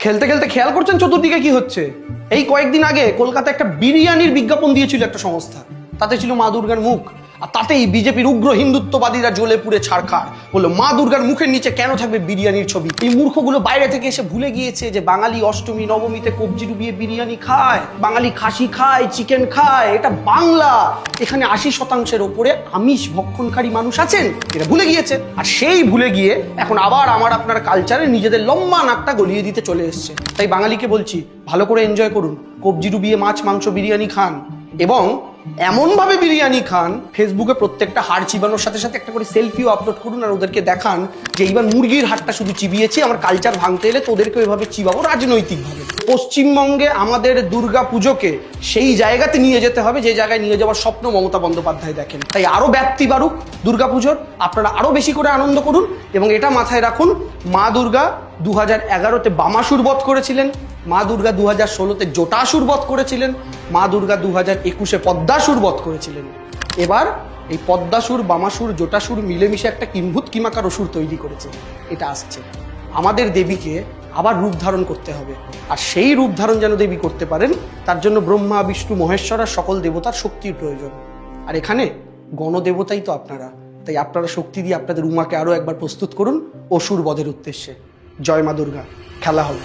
খেলতে খেলতে খেয়াল করছেন চতুর্দিকে কি হচ্ছে? এই কয়েকদিন আগে কলকাতায় একটা বিরিয়ানির বিজ্ঞাপন দিয়েছিল একটা সংস্থা, তাতে ছিল মা দুর্গার মুখ, আর তাতেই বিজেপির উগ্র হিন্দুত্ববাদীরা জ্বলে পুড়ে ছাড়খাড় বললো মা দুর্গার মুখের নিচে কেন থাকবে বিরিয়ানির ছবি। এই মূর্খগুলো বাইরে থেকে এসে ভুলে গিয়েছে যে বাঙালি অষ্টমী নবমীতে কবজি ডুবিয়ে বিরিয়ানি খায়, বাঙালি খাসি খায়, চিকেন খায়, এটা বাংলা। এখানে 80% ওপরে আমিষ ভক্ষণকারী মানুষ আছেন, এটা ভুলে গিয়েছে। আর সেই ভুলে গিয়ে এখন আবার আমার আপনার কালচারে নিজেদের লম্বা নাকটা গলিয়ে দিতে চলে এসছে। তাই বাঙালিকে বলছি, ভালো করে এনজয় করুন, কবজি ডুবিয়ে মাছ মাংস বিরিয়ানি খান, এবং এমনভাবে বিরিয়ানি খান ফেসবুকে প্রত্যেকটা হাড় চিবানোর সাথে সাথে একটা করে সেলফিও আপলোড করুন, আর ওদেরকে দেখান যে এইবার মুরগির হাড়টা শুধু চিবিয়েছি, আমার কালচার ভাঙতে এলে তোদেরকে ওইভাবে চিবাবো রাজনৈতিকভাবে। পশ্চিমবঙ্গে আমাদের দুর্গা পুজোকে সেই জায়গাতে নিয়ে যেতে হবে যে জায়গায় নিয়ে যাওয়ার স্বপ্ন মমতা বন্দ্যোপাধ্যায় দেখেন। তাই আরো ব্যাপ্তি বাড়ুক দুর্গা পুজোর, আপনারা আরো বেশি করে আনন্দ করুন, এবং এটা মাথায় রাখুন, মা দুর্গা 2011-তে বামাসুর বধ করেছিলেন, মা দুর্গা 2016-তে জটাসুর বধ করেছিলেন, মা দুর্গা 2021-এ পদ্মাসুর বধ করেছিলেন। এবার এই পদ্মাসুর বামাসুর জটাসুর মিলেমিশে একটা কিম্ভূত কিমাকার অসুর তৈরি করেছে। এটা আসছে, আমাদের দেবীকে আবার রূপ ধারণ করতে হবে, আর সেই রূপ ধারণ যেন দেবী করতে পারেন তার জন্য ব্রহ্মা বিষ্ণু মহেশ্বর আর সকল দেবতার শক্তির প্রয়োজন। আর এখানে গণদেবতাই তো আপনারা, তাই আপনারা শক্তি দিয়ে আপনাদের উমাকে আরো একবার প্রস্তুত করুন অসুর বধের উদ্দেশ্যে। জয় মা দুর্গা, খেলা হবে।